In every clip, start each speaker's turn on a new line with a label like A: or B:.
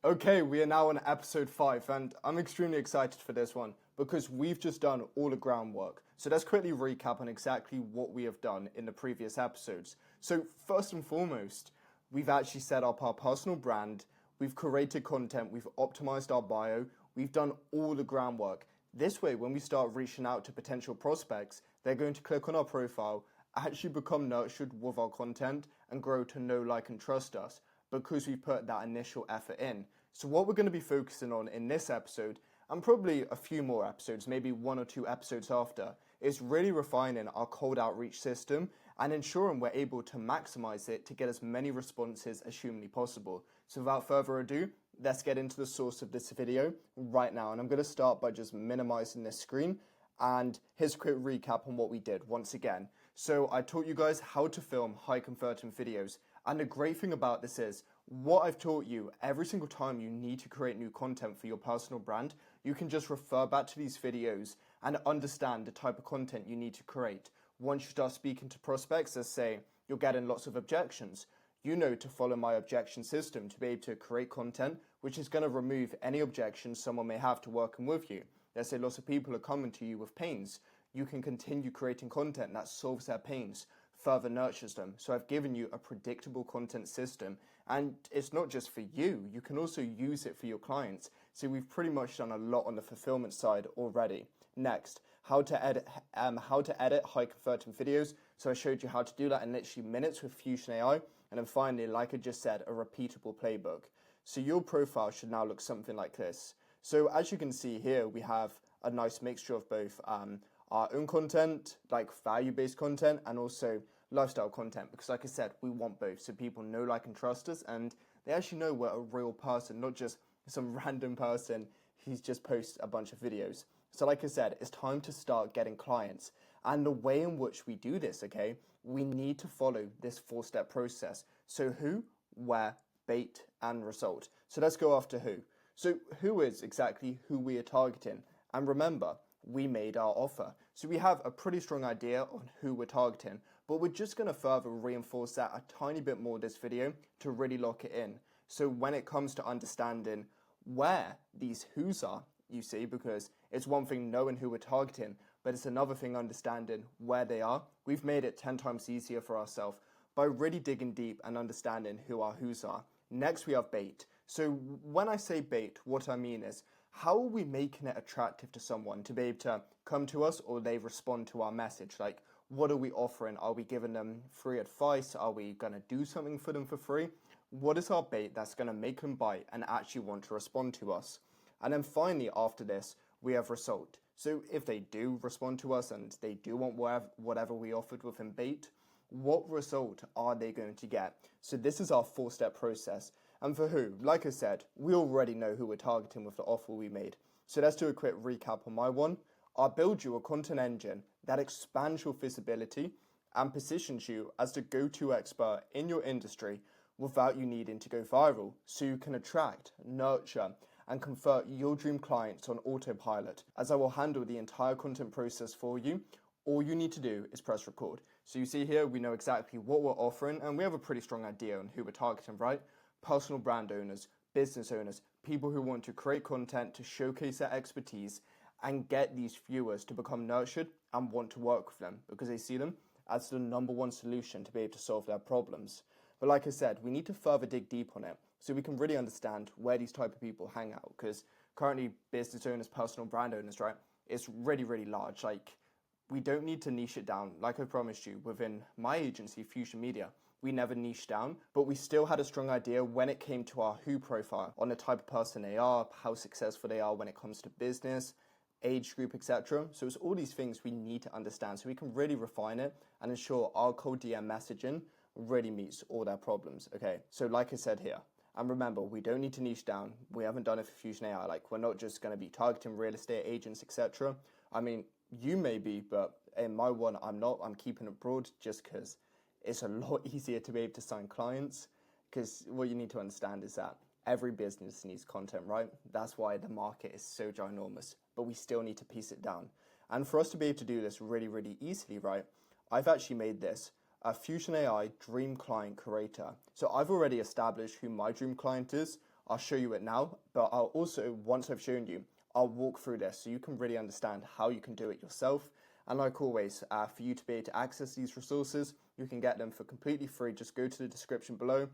A: Okay, we are now on episode 5, and I'm extremely excited for this one because we've just done all the groundwork. So let's quickly recap on exactly what we have done in the previous episodes. So, first and foremost, we've actually set up our personal brand, we've created content, we've optimized our bio, we've done all the groundwork. This way, when we start reaching out to potential prospects, they're going to click on our profile, actually become nurtured with our content, and grow to know, like, and trust us because we put that initial effort in. So what we're going to be focusing on in this episode, and probably a few more episodes, maybe 1 or 2 episodes after, is really refining our cold outreach system and ensuring we're able to maximize it to get as many responses as humanly possible. So without further ado, let's get into the source of this video right now. And I'm going to start by just minimizing this screen. And here's a quick recap on what we did once again. So I taught you guys how to film high converting videos. And the great thing about this is what I've taught you, every single time you need to create new content for your personal brand, you can just refer back to these videos and understand the type of content you need to create. Once you start speaking to prospects, let's say you're getting lots of objections, you know to follow my objection system to be able to create content which is going to remove any objections someone may have to working with you. Let's say lots of people are coming to you with pains. You can continue creating content that solves their pains, further nurtures them. So I've given you a predictable content system, and it's not just for you. You can also use it for your clients. So we've pretty much done a lot on the fulfillment side already. Next, how to edit high converting videos. So I showed you how to do that in literally minutes with Fusion AI. And then finally, like I just said, a repeatable playbook. So your profile should now look something like this. So as you can see here, we have a nice mixture of both our own content, like value-based content, and also lifestyle content. Because like I said, we want both. So people know, like, and trust us, and they actually know we're a real person, not just some random person who's just posts a bunch of videos. So like I said, it's time to start getting clients. And the way in which we do this, okay, we need to follow this 4-step process. So who, where, bait, and result. So let's go after who. So who is exactly who we are targeting? And remember, we made our offer. So we have a pretty strong idea on who we're targeting, but we're just going to further reinforce that a tiny bit more this video to really lock it in. So when it comes to understanding where these who's are, you see, because it's one thing knowing who we're targeting, but it's another thing understanding where they are. We've made it 10 times easier for ourselves by really digging deep and understanding who our who's are. Next, we have bait. So when I say bait, what I mean is, how are we making it attractive to someone to be able to come to us or they respond to our message? Like, what are we offering? Are we giving them free advice? Are we going to do something for them for free? What is our bait that's going to make them bite and actually want to respond to us? And then finally, after this, we have result. So if they do respond to us and they do want whatever we offered within bait, what result are they going to get? So this is our 4-step process. And for who? Like I said, we already know who we're targeting with the offer we made. So let's do a quick recap on my one. I'll build you a content engine that expands your visibility and positions you as the go-to expert in your industry without you needing to go viral, so you can attract, nurture, and convert your dream clients on autopilot, as I will handle the entire content process for you. All you need to do is press record. So you see here, we know exactly what we're offering, and we have a pretty strong idea on who we're targeting, right? Personal brand owners, business owners, people who want to create content to showcase their expertise and get these viewers to become nurtured and want to work with them because they see them as the number one solution to be able to solve their problems. But like I said, we need to further dig deep on it so we can really understand where these type of people hang out, because currently business owners, personal brand owners, right, it's really, really large. Like, we don't need to niche it down. Like I promised you, within my agency, Fusion Media, we never niched down, but we still had a strong idea when it came to our who profile on the type of person they are, how successful they are when it comes to business, age group, etc. So it's all these things we need to understand so we can really refine it and ensure our cold DM messaging really meets all their problems. Okay, so like I said here, and remember, we don't need to niche down. We haven't done it for Fusion AI. Like, we're not just going to be targeting real estate agents, etc. I mean, you may be, but in my one, I'm not. I'm keeping it broad just because it's a lot easier to be able to sign clients. Because what you need to understand is that every business needs content, right? That's why the market is so ginormous, but we still need to piece it down. And for us to be able to do this really, really easily, right, I've actually made this a Fusion AI Dream Client Curator. So I've already established who my dream client is. I'll show you it now, but I'll also, once I've shown you, I'll walk through this so you can really understand how you can do it yourself. And like always, for you to be able to access these resources, you can get them for completely free. Just go to the description below,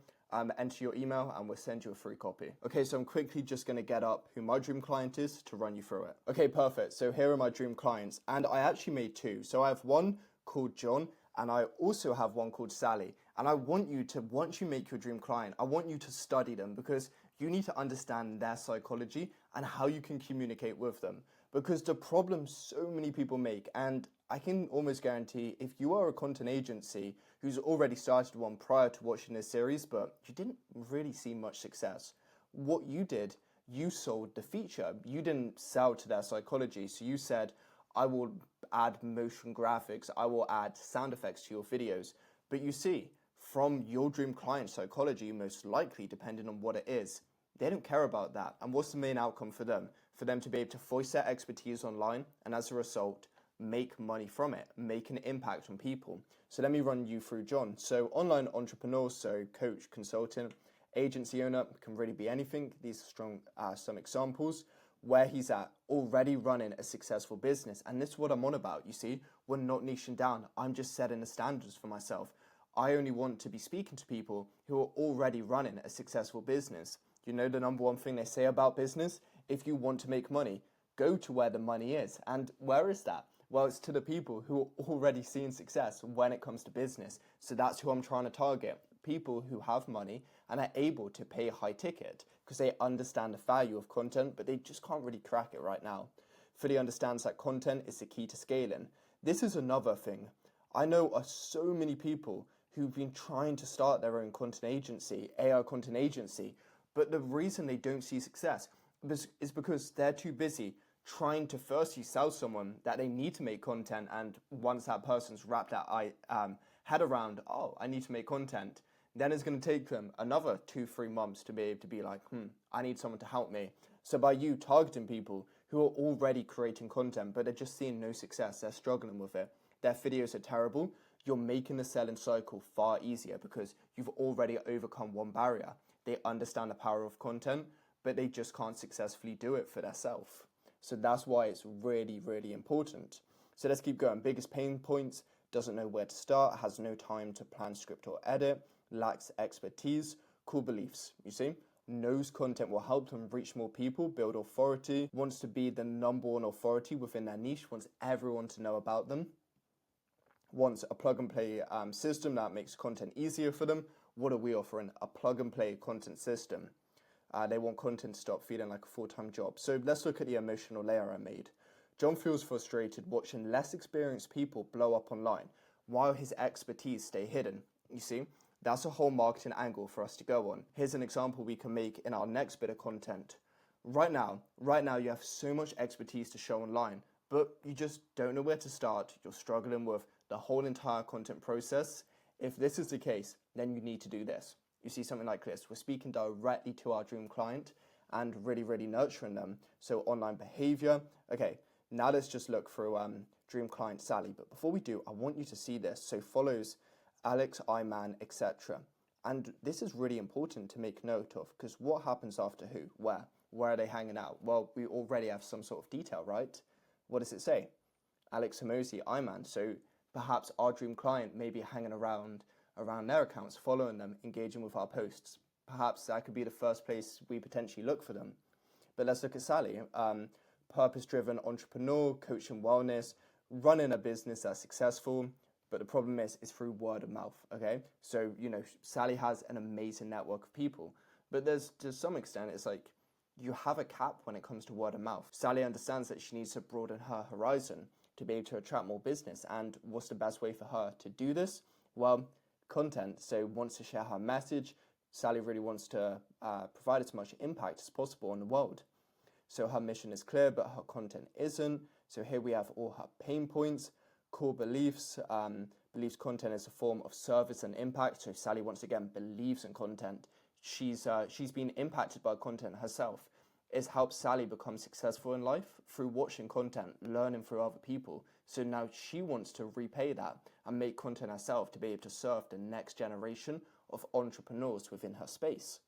A: enter your email, and we'll send you a free copy. Okay, so I'm quickly just going to get up who my dream client is to run you through it. Okay, perfect. So here are my dream clients, and I actually made two. So I have one called John, and I also have one called Sally. And I want you to, once you make your dream client, I want you to study them because you need to understand their psychology and how you can communicate with them. Because the problem so many people make, and I can almost guarantee if you are a content agency who's already started one prior to watching this series, but you didn't really see much success, what you did, you sold the feature. You didn't sell to their psychology. So you said, I will add motion graphics, I will add sound effects to your videos. But you see, from your dream client psychology, most likely, depending on what it is, they don't care about that. And what's the main outcome for them? For them to be able to voice their expertise online and as a result, make money from it, make an impact on people. So let me run you through John. So online entrepreneur, so coach, consultant, agency owner, can really be anything. These are some examples where he's at, already running a successful business. And this is what I'm on about, you see. We're not niching down. I'm just setting the standards for myself. I only want to be speaking to people who are already running a successful business. You know the number one thing they say about business? If you want to make money, go to where the money is. And where is that? Well, it's to the people who are already seeing success when it comes to business. So that's who I'm trying to target. People who have money and are able to pay a high ticket because they understand the value of content, but they just can't really crack it right now. Fully understands that content is the key to scaling. This is another thing. I know so many people who've been trying to start their own content agency, AI content agency, but the reason they don't see success is because they're too busy trying to firstly sell someone that they need to make content, and once that person's wrapped that head around, oh, I need to make content, then it's going to take them another 2-3 months to be able to be like, I need someone to help me. So by you targeting people who are already creating content, but they're just seeing no success, they're struggling with it, their videos are terrible, you're making the selling cycle far easier because you've already overcome one barrier. They understand the power of content, but they just can't successfully do it for themselves. So that's why it's really, really important. So let's keep going. Biggest pain points: doesn't know where to start, has no time to plan, script, or edit, lacks expertise, core beliefs. You see, knows content will help them reach more people, build authority, wants to be the number one authority within their niche, wants everyone to know about them, wants a plug and play system that makes content easier for them. What are we offering? A plug and play content system. They want content to stop feeling like a full-time job. So let's look at the emotional layer I made. John feels frustrated watching less experienced people blow up online while his expertise stay hidden. You see, that's a whole marketing angle for us to go on. Here's an example we can make in our next bit of content. Right now you have so much expertise to show online, but you just don't know where to start. You're struggling with the whole entire content process. If this is the case, then you need to do this. You see something like this. We're speaking directly to our dream client and really, really nurturing them. So online behavior. Okay, now let's just look through dream client Sally. But before we do, I want you to see this. So follows Alex, Iman, etc. And this is really important to make note of because what happens after who? Where? Where are they hanging out? Well, we already have some sort of detail, right? What does it say? Alex, Hamosi, Iman. So perhaps our dream client may be hanging around their accounts, following them, engaging with our posts. Perhaps that could be the first place we potentially look for them. But let's look at Sally. Purpose-driven entrepreneur, coaching wellness, running a business that's successful. But the problem is through word of mouth, okay? So, Sally has an amazing network of people. But there's, to some extent, it's like you have a cap when it comes to word of mouth. Sally understands that she needs to broaden her horizon to be able to attract more business. And what's the best way for her to do this? Well, content. So wants to share her message. Sally really wants to provide as much impact as possible on the world. So her mission is clear, but her content isn't. So here we have all her pain points, core beliefs, believes content is a form of service and impact. So Sally once again believes in content. She's been impacted by content herself. It's helped Sally become successful in life through watching content, learning through other people. So now she wants to repay that and make content herself to be able to serve the next generation of entrepreneurs within her space.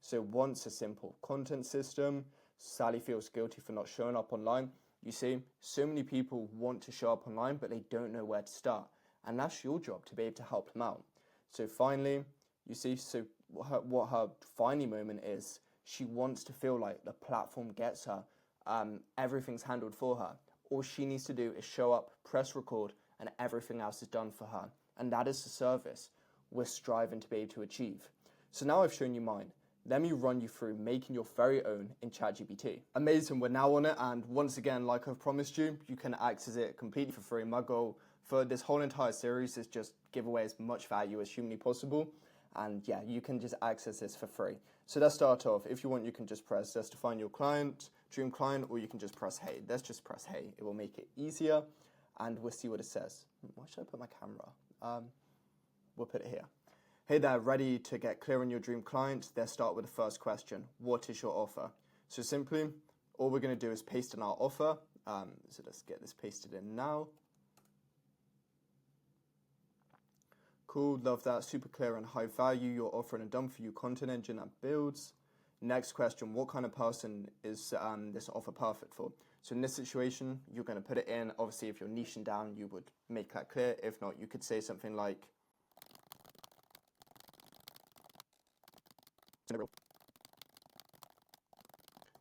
A: So wants a simple content system. Sally feels guilty for not showing up online. You see, so many people want to show up online, but they don't know where to start. And that's your job to be able to help them out. So finally, you see, so what her finally moment is, she wants to feel like the platform gets her. Everything's handled for her. All she needs to do is show up, press record, and everything else is done for her. And that is the service we're striving to be able to achieve. So now I've shown you mine. Let me run you through making your very own in ChatGPT. Amazing, we're now on it, and once again, like I've promised you, you can access it completely for free. My goal for this whole entire series is just give away as much value as humanly possible, and yeah, you can just access this for free. So let's start off. If you want, you can just press let's define your client, dream client, or you can just press hey. Let's just press hey. It will make it easier, and we'll see what it says. Why should I put my camera? We'll put it here. Hey there, ready to get clear on your dream client? Let's start with the first question. What is your offer? So simply, all we're going to do is paste in our offer. So let's get this pasted in now. Cool, love that. Super clear and high value. You're offering a done for you content engine that builds. Next question, what kind of person is this offer perfect for? So in this situation, you're going to put it in. Obviously, if you're niching down, you would make that clear. If not, you could say something like,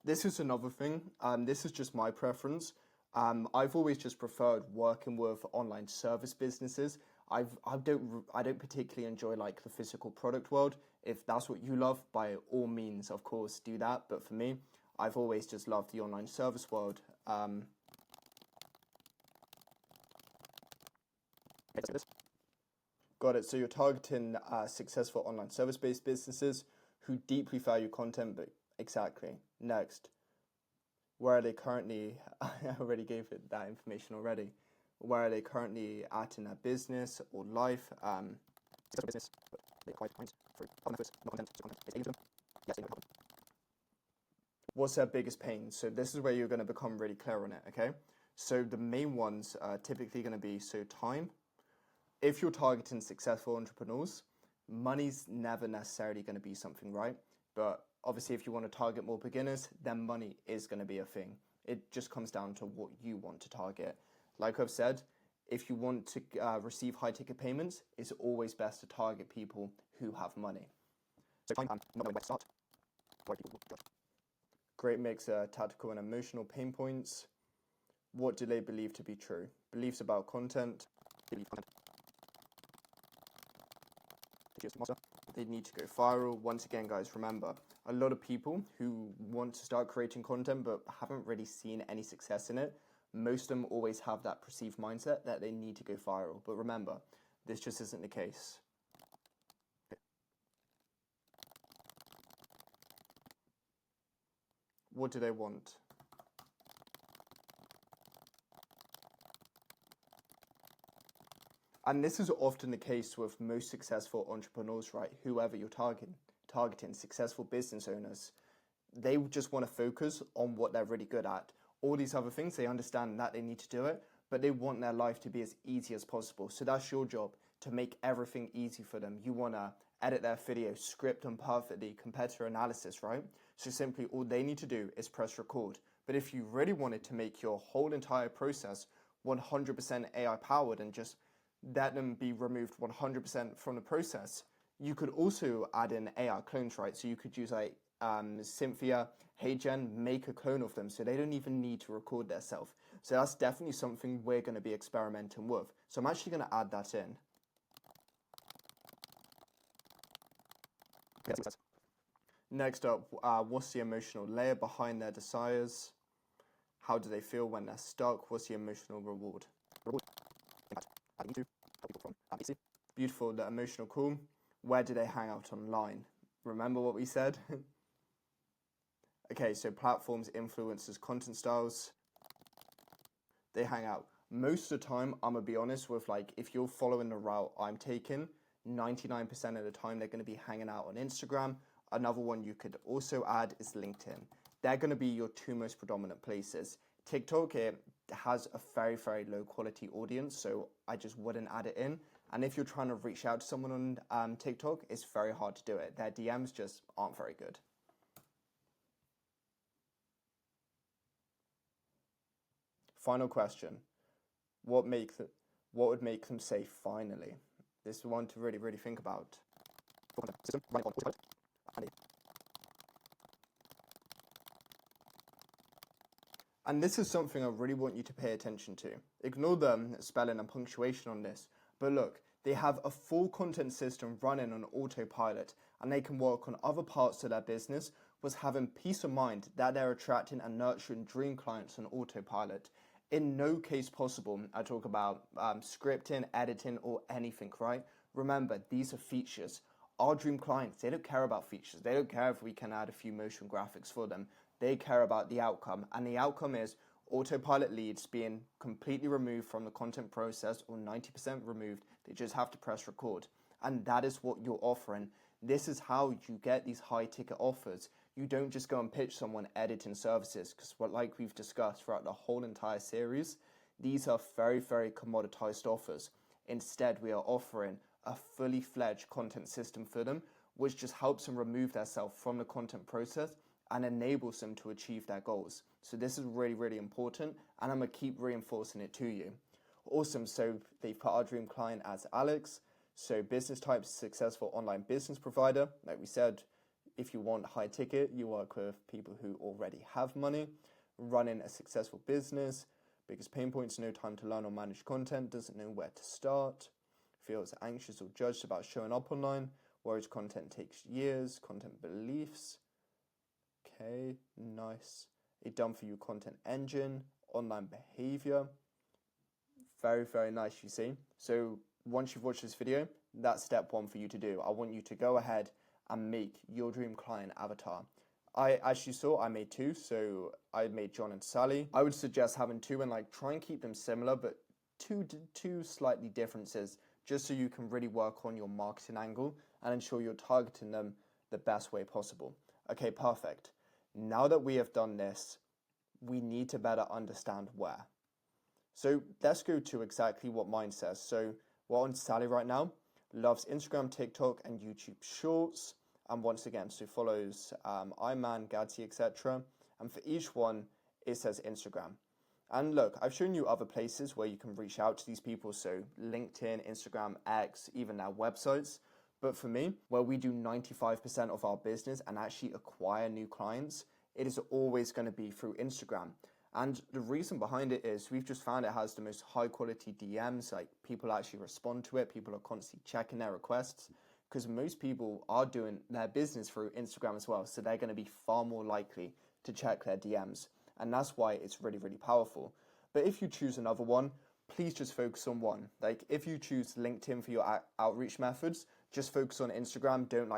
A: this is another thing. This is just my preference. I've always just preferred working with online service businesses. I don't particularly enjoy like the physical product world. If that's what you love, by all means, of course, do that. But for me, I've always just loved the online service world. Got it. So you're targeting successful online service-based businesses who deeply value content, but exactly. Next, where are they currently? I already gave it that information already. Where are they currently at in their business or life? Successful business, but they acquire clients through other methods, not content, so content is alien to them. Yes, they know it. What's their biggest pain? So this is where you're going to become really clear on it, okay? So the main ones are typically going to be, so time. If you're targeting successful entrepreneurs, money's never necessarily going to be something, right? But obviously, if you want to target more beginners, then money is going to be a thing. It just comes down to what you want to target. Like I've said, if you want to receive high ticket payments, it's always best to target people who have money. So time, not knowing where to start. Great mix of tactical and emotional pain points. What do they believe to be true? Beliefs about content. They need to go viral. Once again, guys, remember, a lot of people who want to start creating content but haven't really seen any success in it, most of them always have that perceived mindset that they need to go viral. But remember, this just isn't the case. What do they want? And this is often the case with most successful entrepreneurs, right? Whoever you're targeting, successful business owners, they just want to focus on what they're really good at. All these other things, they understand that they need to do it, but they want their life to be as easy as possible. So that's your job, to make everything easy for them. You want to edit their video, script them perfectly, competitor analysis, right? So simply all they need to do is press record. But if you really wanted to make your whole entire process 100% AI powered and just let them be removed 100% from the process, you could also add in AI clones, right? So you could use like Cynthia, HeyGen, make a clone of them so they don't even need to record themselves. So that's definitely something we're going to be experimenting with. So I'm actually going to add that in. Next up, what's the emotional layer behind their desires? How do they feel when they're stuck? What's the emotional reward? Beautiful, the emotional call. Where do they hang out online? Remember what we said? Okay, so platforms, influencers, content styles, they hang out. Most of the time, I'm going to be honest with, like, if you're following the route I'm taking, 99% of the time they're going to be hanging out on Instagram. Another one you could also add is LinkedIn. They're going to be your two most predominant places. TikTok, it has a very, very low quality audience, so I just wouldn't add it in. And if you're trying to reach out to someone on TikTok, it's very hard to do it. Their DMs just aren't very good. final question. What would make them say finally? This is one to really, really think about. And this is something I really want you to pay attention to. Ignore the spelling and punctuation on this, but look, they have a full content system running on autopilot, and they can work on other parts of their business with having peace of mind that they're attracting and nurturing dream clients on autopilot. In no case possible I talk about scripting, editing, or anything, right? Remember, these are features. Our dream clients, they don't care about features. They don't care if we can add a few motion graphics for them. They care about the outcome, and the outcome is autopilot leads being completely removed from the content process, or 90% removed. They just have to press record, and that is what you're offering. This is how you get these high ticket offers. You don't just go and pitch someone editing services, because like we've discussed throughout the whole entire series, these are very, very commoditized offers. Instead, we are offering a fully fledged content system for them, which just helps them remove themselves from the content process and enables them to achieve their goals. So this is really, really important, and I'm going to keep reinforcing it to you. Awesome. So they've put our dream client as Alex. So business type, successful online business provider. Like we said, if you want high ticket, you work with people who already have money. Running a successful business. Biggest pain points: no time to learn or manage content, doesn't know where to start, feels anxious or judged about showing up online, worries content takes years, content beliefs. Okay, nice. A done-for-you content engine, online behavior. Very, very nice, you see. So once you've watched this video, that's step one for you to do. I want you to go ahead and make your dream client avatar. As you saw, I made two, so I made John and Sally. I would suggest having two and try and keep them similar, but two slightly differences, just so you can really work on your marketing angle and ensure you're targeting them the best way possible. Okay, perfect. Now that we have done this, we need to better understand where. So let's go to exactly what mine says. So we're on Sally right now, loves Instagram, TikTok, and YouTube Shorts. And once again, so follows Iman, Gadsy, etc. And for each one, it says Instagram. And look, I've shown you other places where you can reach out to these people. So LinkedIn, Instagram, X, even their websites. But for me, where we do 95% of our business and actually acquire new clients, it is always going to be through Instagram. And the reason behind it is we've just found it has the most high quality DMs, like people actually respond to it, people are constantly checking their requests, because most people are doing their business through Instagram as well, so they're going to be far more likely to check their DMs, and that's why it's really, really powerful. But if you choose another one, please just focus on one. Like if you choose LinkedIn for your outreach methods, just focus on Instagram. Don't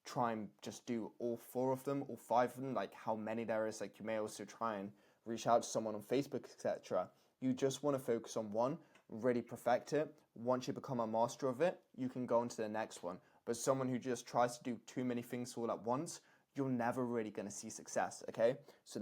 A: try and just do all four of them, all five of them, like how many there is. Like you may also try and reach out to someone on Facebook, etc. You just want to focus on one, really perfect it. Once you become a master of it, you can go on to the next one. But someone who just tries to do too many things all at once, you're never really going to see success, okay? So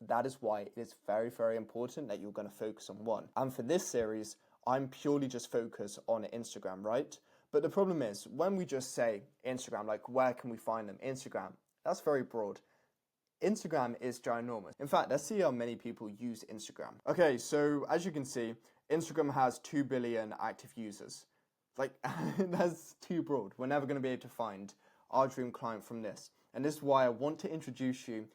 A: that is why it is very, very important that you're going to focus on one. And for this series, I'm purely just focused on Instagram, right? But the problem is, when we just say Instagram, where can we find them? Instagram, that's very broad. Instagram is ginormous. In fact, let's see how many people use Instagram. Okay, so as you can see, Instagram has 2 billion active users. That's too broad. We're never going to be able to find our dream client from this. And this is why I want to introduce you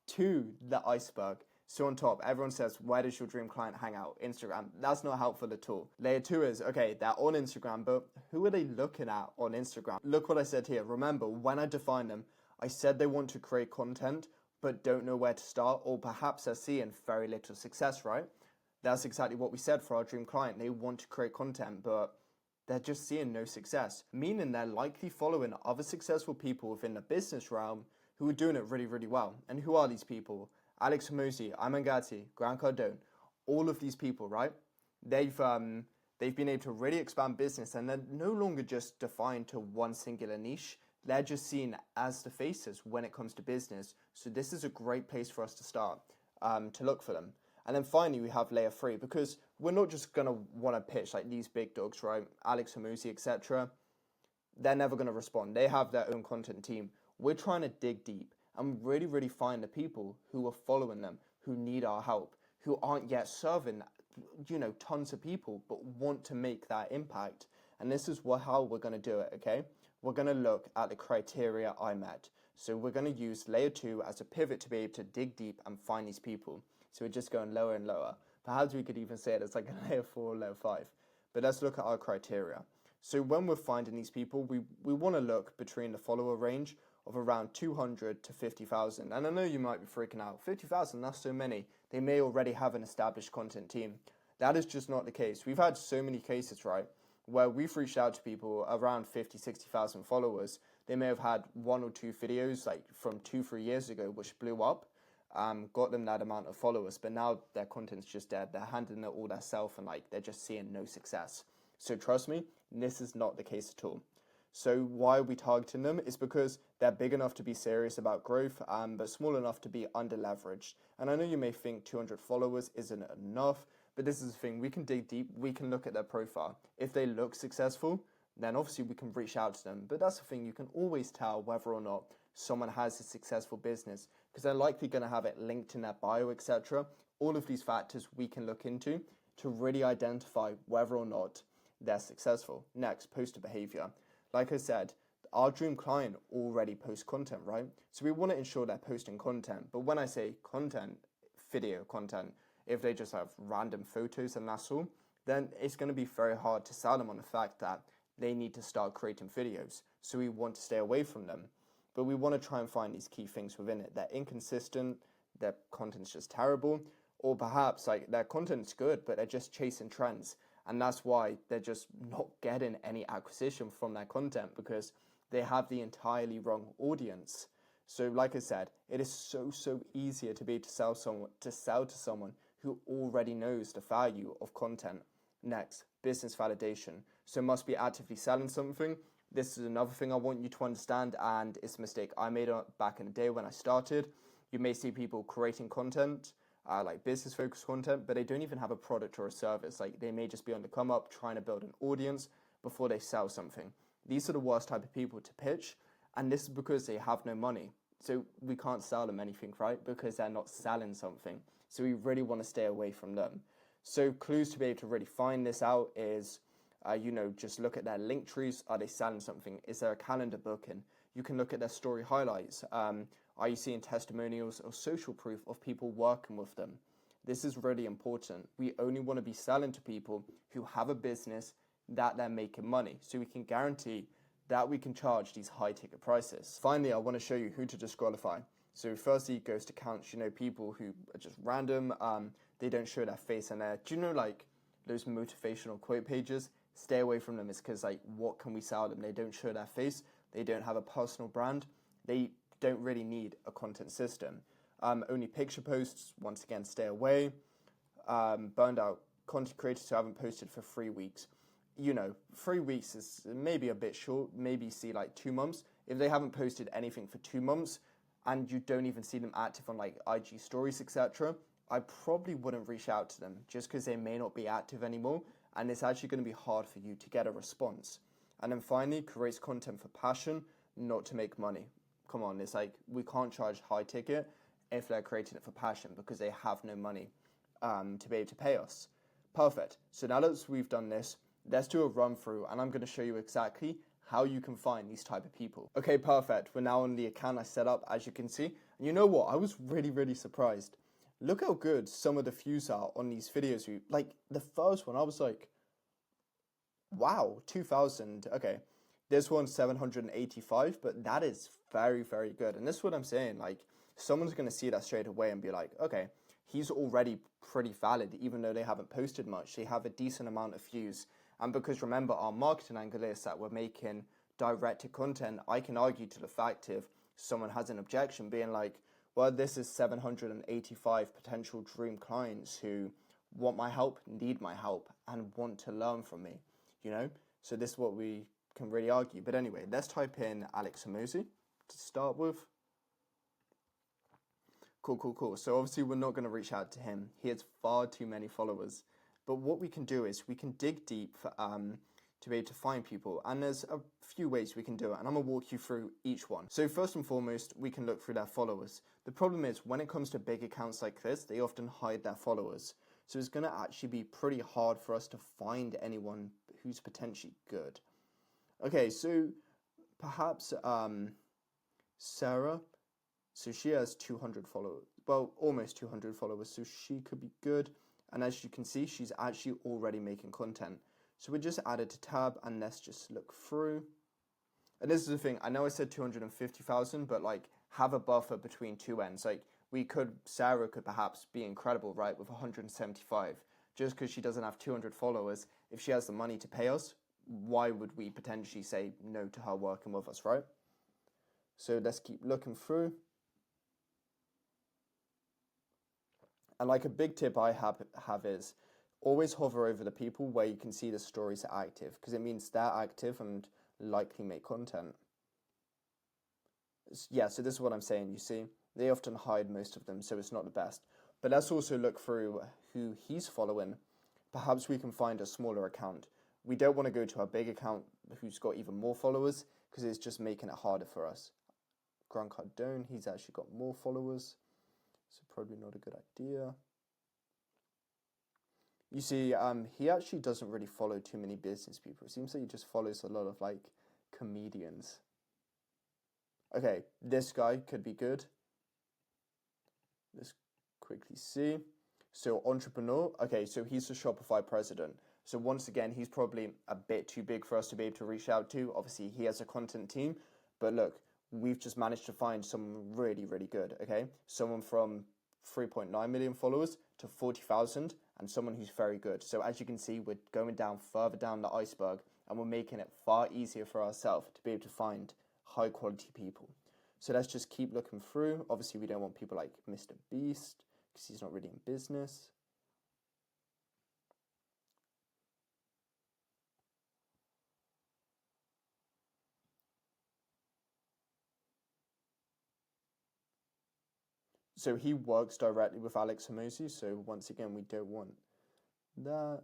A: to the iceberg. So on top, everyone says, where does your dream client hang out? Instagram. That's not helpful at all. Layer 2 is, okay, they're on Instagram, but who are they looking at on Instagram? Look what I said here. Remember, when I define them, I said they want to create content, but don't know where to start, or perhaps they're seeing very little success, right? That's exactly what we said for our dream client. They want to create content, but they're just seeing no success, meaning they're likely following other successful people within the business realm who are doing it really, really well. And who are these people? Alex Hormozi, Iman Gadzhi, Grant Cardone, all of these people, right? They've been able to really expand business, and they're no longer just defined to one singular niche. They're just seen as the faces when it comes to business. So this is a great place for us to start, to look for them. And then finally, we have layer 3, because we're not just going to want to pitch these big dogs, right? Alex Hormozi, etc. They're never going to respond. They have their own content team. We're trying to dig deep and really, really find the people who are following them, who need our help, who aren't yet serving, tons of people, but want to make that impact. And this is how we're going to do it, okay? We're going to look at the criteria I met. So we're going to use layer 2 as a pivot to be able to dig deep and find these people. So we're just going lower and lower. Perhaps we could even say it as like a layer 4 or layer 5. But let's look at our criteria. So when we're finding these people, we want to look between the follower range of around 200 to 50,000. And I know you might be freaking out. 50,000, that's so many. They may already have an established content team. That is just not the case. We've had so many cases, right, where we've reached out to people around 50, 60,000 followers. They may have had 1 or 2 videos like from 2-3 years ago, which blew up, got them that amount of followers, but now their content's just dead. They're handling it all themselves and like they're just seeing no success. So trust me, this is not the case at all. So why are we targeting them? Is because they're big enough to be serious about growth, but small enough to be under leveraged. And I know you may think 200 followers isn't enough, but this is the thing. We can dig deep. We can look at their profile. If they look successful, then obviously we can reach out to them. But that's the thing. You can always tell whether or not someone has a successful business because they're likely going to have it linked in their bio, etc. All of these factors we can look into to really identify whether or not they're successful. Next, poster behavior. Like I said, our dream client already posts content, right? So we want to ensure they're posting content. But when I say content, video content, if they just have random photos and that's all, then it's going to be very hard to sell them on the fact that they need to start creating videos. So we want to stay away from them. But we want to try and find these key things within it. They're inconsistent, their content's just terrible, or perhaps like their content's good, but they're just chasing trends. And that's why they're just not getting any acquisition from their content because they have the entirely wrong audience. So like I said, it is so easier to be able to sell to someone who already knows the value of content. Next, business validation. So must be actively selling something. This is another thing I want you to understand, and it's a mistake I made back in the day when I started. You may see people creating content, like business-focused content, but they don't even have a product or a service. Like they may just be on the come up trying to build an audience before they sell something. These are the worst type of people to pitch, and this is because they have no money. So we can't sell them anything, right? Because they're not selling something. So we really want to stay away from them. So clues to be able to really find this out is, just look at their link trees. Are they selling something? Is there a calendar booking? You can look at their story highlights. Are you seeing testimonials or social proof of people working with them? This is really important. We only want to be selling to people who have a business that they're making money. So we can guarantee that we can charge these high ticket prices. Finally, I want to show you who to disqualify. So firstly, it goes to counts, people who are just random. They don't show their face in there. Do you know like those motivational quote pages? Stay away from them. It's because like, what can we sell them? They don't show their face. They don't have a personal brand. They don't really need a content system. Only picture posts, once again, stay away. Burned out content creators who haven't posted for 3 weeks. 3 weeks is maybe a bit short, maybe see like 2 months. If they haven't posted anything for 2 months and you don't even see them active on like IG stories, etc., I probably wouldn't reach out to them just because they may not be active anymore and it's actually going to be hard for you to get a response. And then finally, creates content for passion, not to make money. Come on, it's like we can't charge high ticket if they're creating it for passion because they have no money to be able to pay us. Perfect. So now that we've done this, let's do a run through and I'm going to show you exactly how you can find these type of people. Okay, perfect. We're now on the account I set up, as you can see. And you know what? I was really surprised. Look how good some of the views are on these videos. Like the first one, I was like, wow, 2,000. Okay, this one's 785, but that is very good. And this is what I'm saying. Like someone's going to see that straight away and be like, okay, he's already pretty valid, even though they haven't posted much. They have a decent amount of views. And because remember, our marketing angle is that we're making directed content, I can argue to the fact if someone has an objection being like, well, this is 785 potential dream clients who want my help, need my help, and want to learn from me, So this is what we can really argue. But anyway, let's type in Alex Hormozi to start with. Cool. So obviously we're not going to reach out to him. He has far too many followers. But what we can do is we can dig deep, to be able to find people, and there's a few ways we can do it, and I'm going to walk you through each one. So first and foremost, we can look through their followers. The problem is, when it comes to big accounts like this, they often hide their followers. So it's going to actually be pretty hard for us to find anyone who's potentially good. Okay, so perhaps Sarah, so she has 200 followers, well, almost 200 followers, so she could be good. And as you can see, she's actually already making content. So we just add it to tab, and let's just look through. And this is the thing, I know I said 250,000, but like, have a buffer between two ends. Like, Sarah could perhaps be incredible, right, with 175. Just because she doesn't have 200 followers, if she has the money to pay us, why would we potentially say no to her working with us, right? So let's keep looking through. And like a big tip I have is always hover over the people where you can see the stories are active, because it means they're active and likely make content. Yeah, so this is what I'm saying, you see. They often hide most of them, so it's not the best. But let's also look through who he's following. Perhaps we can find a smaller account. We don't want to go to a big account who's got even more followers, because it's just making it harder for us. Grant Cardone, he's actually got more followers, so probably not a good idea. You see, he actually doesn't really follow too many business people. It seems like he just follows a lot of, like, comedians. Okay, this guy could be good. Let's quickly see. So, entrepreneur. Okay, so he's the Shopify president. So, once again, he's probably a bit too big for us to be able to reach out to. Obviously, he has a content team. But look, we've just managed to find someone really, really good, okay? Someone from 3.9 million followers to 40,000, and someone who's very good. So as you can see, we're going down further down the iceberg, and we're making it far easier for ourselves to be able to find high quality people. So let's just keep looking through. Obviously, we don't want people like Mr. Beast, because he's not really in business. So he works directly with Alex Hormozi, so once again, we don't want that.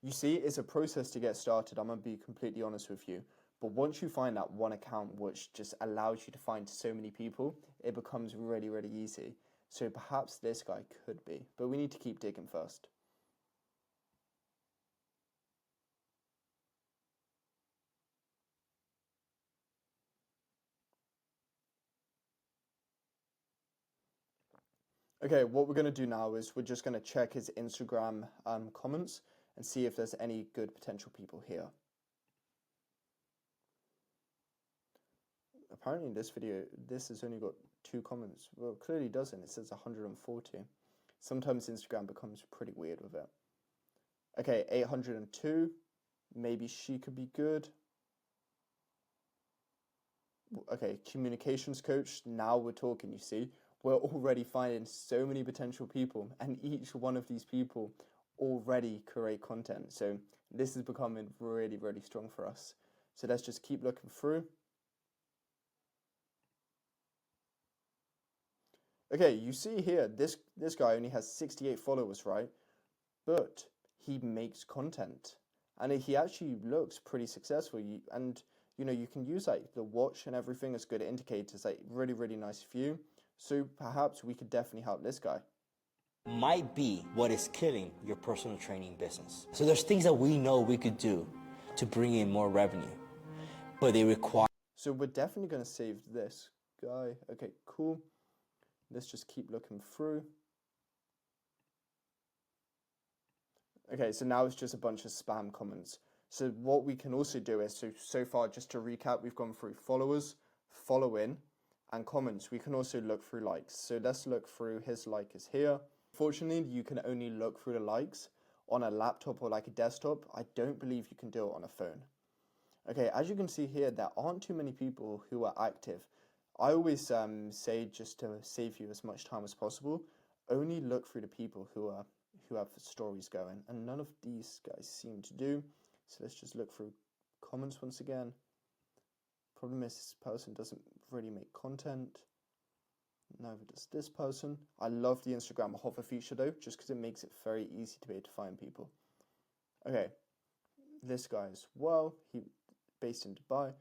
A: You see, it's a process to get started, I'm going to be completely honest with you. But once you find that one account which just allows you to find so many people, it becomes really, really easy. So perhaps this guy could be, but we need to keep digging first. Okay, what we're going to do now is we're just going to check his Instagram comments and see if there's any good potential people here. Apparently in this video, this has only got 2 comments. Well, it clearly doesn't. It says 140. Sometimes Instagram becomes pretty weird with it. Okay, 802. Maybe she could be good. Okay, communications coach. Now we're talking, you see. We're already finding so many potential people, and each one of these people already create content. So this is becoming really, really strong for us. So let's just keep looking through. Okay, you see here, this guy only has 68 followers, right? But he makes content, and he actually looks pretty successful. And you know, you can use like the watch and everything as good indicators, like really, really nice view. So perhaps we could definitely help this guy.
B: Might be what is killing your personal training business. So there's things that we know we could do to bring in more revenue, but they require.
A: So we're definitely going to save this guy. Okay, cool. Let's just keep looking through. Okay, so now it's just a bunch of spam comments. So what we can also do is, so far, just to recap, we've gone through followers, follow-in, and comments. We can also look through likes. So let's look through, his like is here. Fortunately, you can only look through the likes on a laptop or like a desktop. I don't believe you can do it on a phone. Okay, as you can see here, there aren't too many people who are active. I always say, just to save you as much time as possible, only look through the people who have stories going, and none of these guys seem to do. So let's just look through comments once again. Problem is, this person doesn't really make content. Neither does this person. I love the Instagram hover feature though, just because it makes it very easy to be able to find people. Okay, this guy as well, he based in Dubai.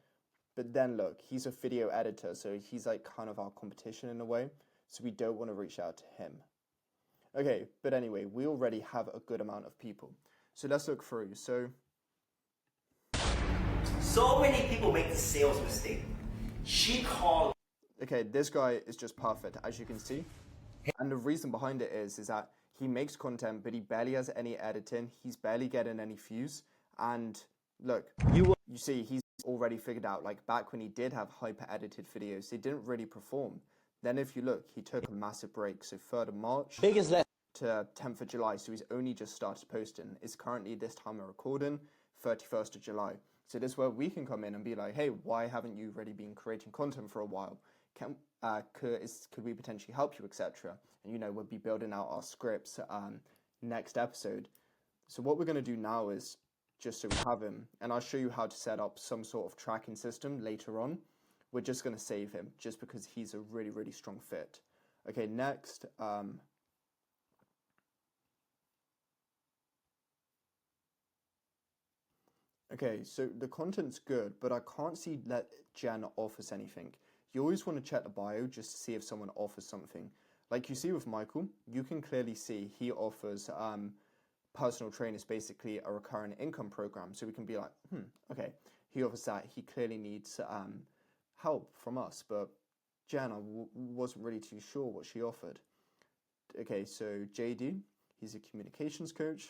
A: But then look, he's a video editor, so he's like kind of our competition in a way. So we don't want to reach out to him. Okay, but anyway, we already have a good amount of people. So let's look through.
B: So many people make the sales mistake. She called.
A: Okay, this guy is just perfect, as you can see. And the reason behind it is that he makes content, but he barely has any editing. He's barely getting any views. And look, you see, he's already figured out, like back when he did have hyper edited videos, they didn't really perform. Then if you look, he took a massive break. So 3rd of March
B: Biggest lesson.
A: to 10th of July. So he's only just started posting. It's currently, this time of recording, 31st of July. So this is where we can come in and be like, hey, why haven't you already been creating content for a while? Could we potentially help you, etc.? And we'll be building out our scripts next episode. So what we're going to do now is, just so we have him, and I'll show you how to set up some sort of tracking system later on. We're just going to save him just because he's a really, really strong fit. Okay, next. Okay, so the content's good, but I can't see that Jen offers anything. You always want to check the bio just to see if someone offers something. Like you see with Michael, you can clearly see he offers personal trainers, basically a recurring income program. So we can be like, okay, he offers that. He clearly needs help from us. But Jen, I wasn't really too sure what she offered. Okay, so JD, he's a communications coach.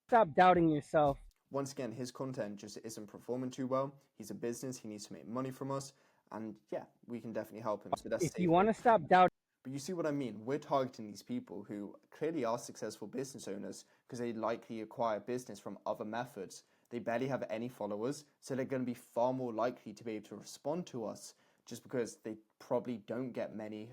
C: Stop doubting yourself.
A: Once again, his content just isn't performing too well. He's a business, he needs to make money from us, and yeah, we can definitely help him. So that's
C: If you want to stop doubting.
A: But you see what I mean? We're targeting these people who clearly are successful business owners because they likely acquire business from other methods. They barely have any followers, so they're going to be far more likely to be able to respond to us just because they probably don't get many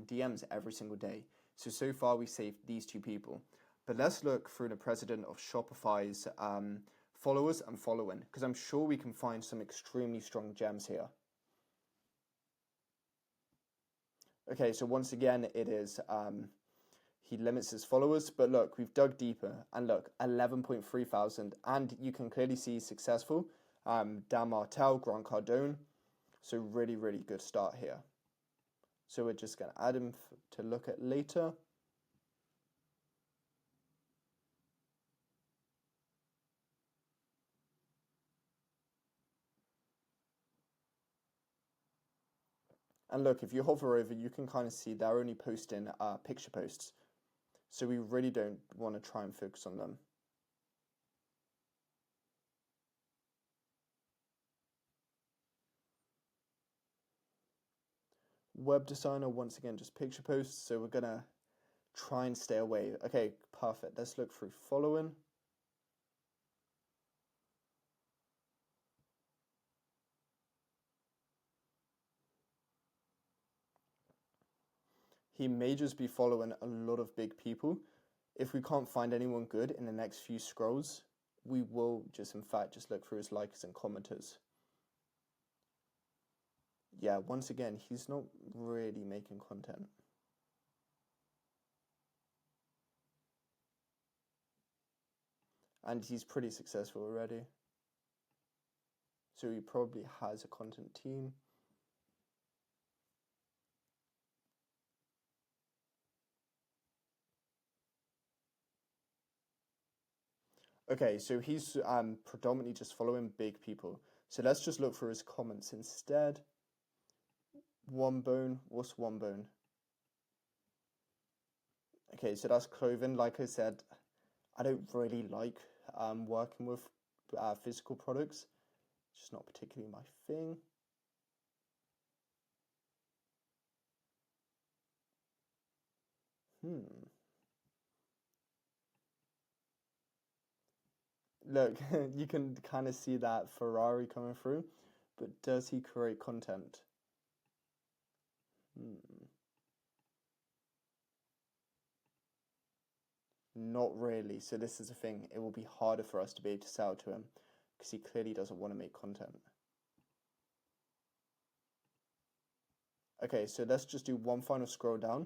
A: DMs every single day. So far we saved these two people. But let's look through the president of Shopify's followers and following, because I'm sure we can find some extremely strong gems here. Okay, so once again, it is, he limits his followers, but look, we've dug deeper, and look, 11.3 thousand, and you can clearly see he's successful. Dan Martel, Grant Cardone, so really, really good start here. So we're just going to add him to look at later. And look, if you hover over, you can kind of see they're only posting picture posts. So we really don't want to try and focus on them. Web designer, once again, just picture posts. So we're going to try and stay away. Okay, perfect. Let's look through following. He may just be following a lot of big people. If we can't find anyone good in the next few scrolls, we will just, in fact, just look through his likes and commenters. Yeah, once again, he's not really making content. And he's pretty successful already. So he probably has a content team. Okay, so he's predominantly just following big people. So let's just look for his comments instead. One bone, what's one bone? Okay, so that's clothing. Like I said, I don't really like working with physical products. It's just not particularly my thing. Look, you can kind of see that Ferrari coming through, but does he create content? Not really. So this is the thing. It will be harder for us to be able to sell to him because he clearly doesn't want to make content. Okay, so let's just do one final scroll down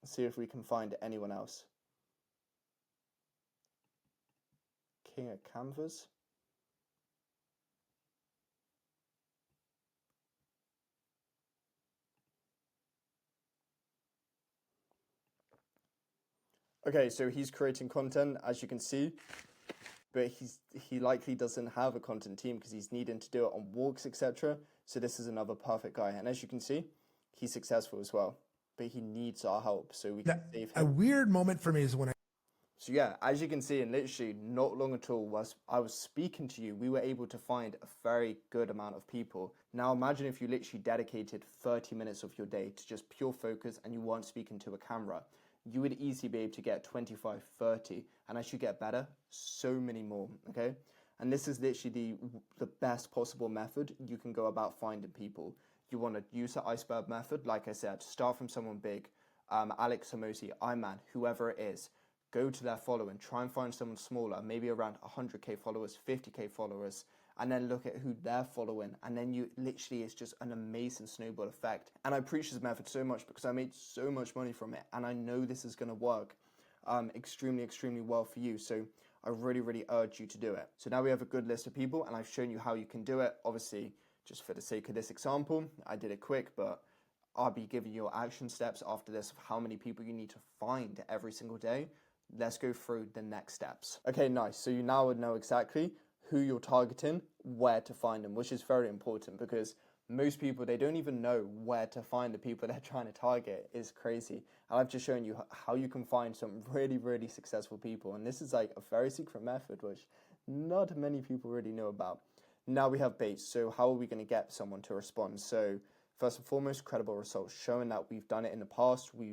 A: and see if we can find anyone else. king of canvas. Okay, so he's creating content, as you can see, but he likely doesn't have a content team because he's needing to do it on walks, etc. So this is another perfect guy, and as you can see, he's successful as well, but he needs our help so we can save
D: A
A: him.
D: weird moment for me is when I
A: So yeah, as you can see, in literally not long at all, whilst I was speaking to you, we were able to find a very good amount of people. Now imagine if you literally dedicated 30 minutes of your day to just pure focus and you weren't speaking to a camera. You would easily be able to get 25, 30, and as you get better, so many more, okay? And this is literally the best possible method you can go about finding people. You want to use the iceberg method, like I said, start from someone big, Alex Hormozi, Iman, whoever it is. Go to their following, try and find someone smaller, maybe around 100k followers, 50k followers, and then look at who they're following, and then you literally, it's just an amazing snowball effect. And I preach this method so much because I made so much money from it, and I know this is going to work extremely well for you. So I really urge you to do it. So now we have a good list of people, and I've shown you how you can do it. Obviously, just for the sake of this example, I did it quick, but I'll be giving you action steps after this of how many people you need to find every single day. Let's go through the next steps. Okay, nice. So you now would know exactly who you're targeting, where to find them, which is very important because most people, they don't even know where to find the people they're trying to target. It's crazy. And I've just shown you how you can find some really successful people. And this is like a very secret method, which not many people really know about. Now we have baits. So how are we going to get someone to respond? So first and foremost, credible results, showing that we've done it in the past, we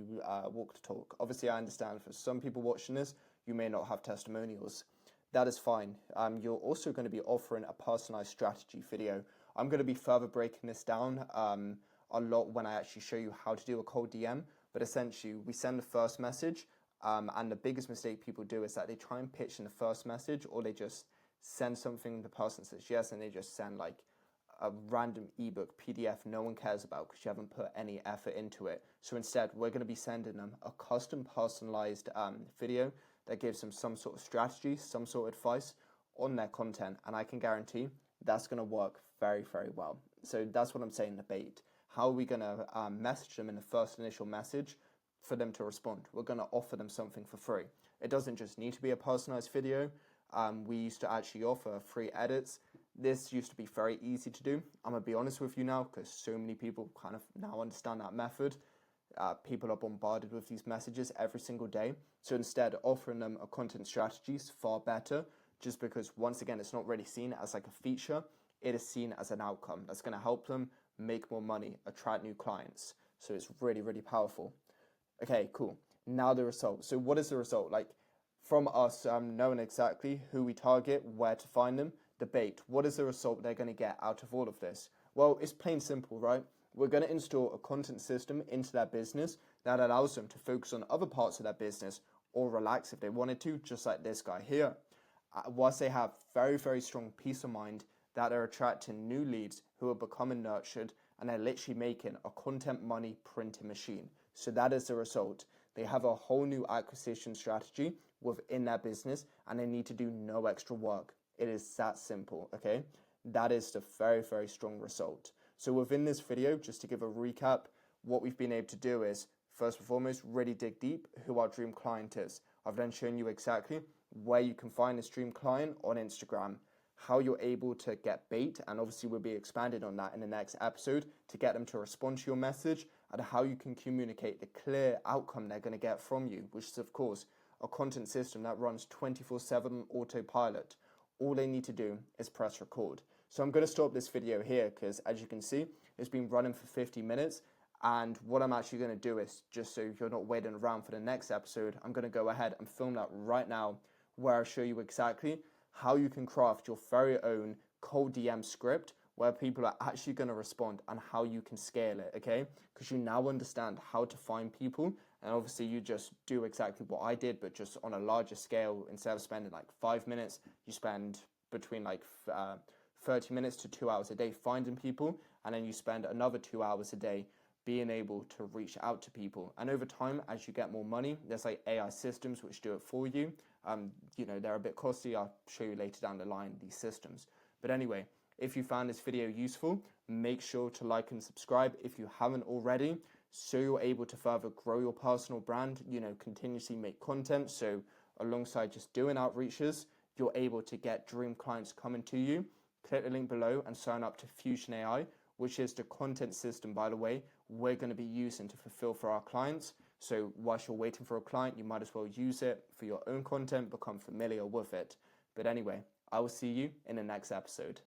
A: walk the talk. Obviously, I understand for some people watching this, you may not have testimonials. That is fine. You're also going to be offering a personalized strategy video. I'm going to be further breaking this down a lot when I actually show you how to do a cold DM, but essentially we send the first message, and the biggest mistake people do is that they try and pitch in the first message, or they just send something, the person says yes, and they just send like a random ebook, PDF no one cares about because you haven't put any effort into it. So instead, we're going to be sending them a custom personalized video that gives them some sort of strategy, some sort of advice on their content. And I can guarantee that's going to work very well. So that's what I'm saying, the bait. How are we going to message them in the first initial message for them to respond? We're going to offer them something for free. It doesn't just need to be a personalized video. We used to actually offer free edits. This used to be very easy to do. I'm going to be honest with you now because so many people kind of now understand that method. People are bombarded with these messages every single day. So instead, offering them a content strategy is far better just because, once again, it's not really seen as like a feature. It is seen as an outcome that's going to help them make more money, attract new clients. So it's really powerful. Okay, cool. Now the result. So what is the result? Like from us knowing exactly who we target, where to find them, the bait. What is the result they're going to get out of all of this? Well, it's plain simple, right? We're going to install a content system into their business that allows them to focus on other parts of their business or relax if they wanted to, just like this guy here. Whilst they have very strong peace of mind that they're attracting new leads who are becoming nurtured, and they're literally making a content money printing machine. So that is the result. They have a whole new acquisition strategy within their business and they need to do no extra work. It is that simple, okay? That is the very strong result. So within this video, just to give a recap, what we've been able to do is, first and foremost, really dig deep who our dream client is. I've then shown you exactly where you can find this dream client on Instagram, how you're able to get bait, and obviously we'll be expanding on that in the next episode to get them to respond to your message, and how you can communicate the clear outcome they're going to get from you, which is of course a content system that runs 24/7 autopilot. All they need to do is press record. So I'm going to stop this video here because, as you can see, it's been running for 50 minutes. And what I'm actually going to do is, just so you're not waiting around for the next episode, I'm going to go ahead and film that right now where I show you exactly how you can craft your very own cold DM script where people are actually going to respond and how you can scale it, okay? Because you now understand how to find people, and obviously you just do exactly what I did, but just on a larger scale. Instead of spending like 5 minutes, you spend between like 30 minutes to 2 hours a day finding people, and then you spend another 2 hours a day being able to reach out to people. And over time, as you get more money, there's like AI systems which do it for you. They're a bit costly. I'll show you later down the line these systems. But anyway, if you found this video useful, make sure to like and subscribe if you haven't already, so you're able to further grow your personal brand, continuously make content. So alongside just doing outreaches, you're able to get dream clients coming to you. Click the link below and sign up to Fusion AI, which is the content system, by the way, we're going to be using to fulfill for our clients. So whilst you're waiting for a client, you might as well use it for your own content, become familiar with it. But anyway, I will see you in the next episode.